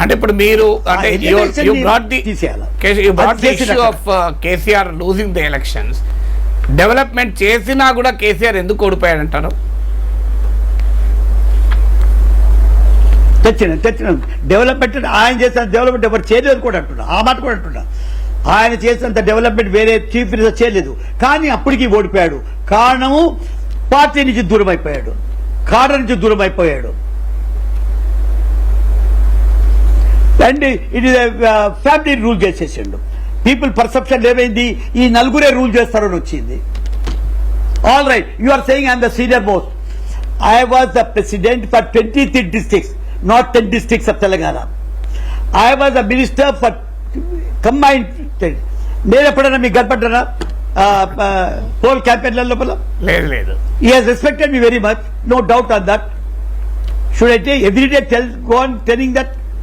అంటే ఇప్పుడు మీరు అంటే you brought the issue of KCR losing the elections. Development చేసినా కూడా కేసీఆర్ ఎందుకు ఓడిపోయాడంటారు? తెచ్చిన డెవలప్మెంట్ ఆయన చేసిన డెవలప్మెంట్ ఎవరు చేయలేదు కూడా అంటున్నా, ఆ మాట కూడా అంటున్నా. ఆయన చేసినంత డెవలప్మెంట్ వేరే చీఫ్ మినిస్టర్ చేయలేదు, కానీ అప్పటికి ఓడిపోయాడు. కారణము పార్టీ నుంచి దూరం అయిపోయాడు, కాడర్ నుంచి దూరం అయిపోయాడు. And it is family rule చేసేసిండు. పీపుల్ పర్సెప్షన్ ఏమైంది, ఈ నలుగురే రూల్ చేస్తారని వచ్చింది. All right, you are saying I'm the senior most. I was the president for 23 districts, not 10 districts of Telangana. I was the minister for combined. నేను ఎప్పుడైనా మీకు కనపడ్డానా pole క్యాంపెయిన్ల లోపల? లేదు. He has respected me very much, no doubt on that. Should I take every day go on telling that?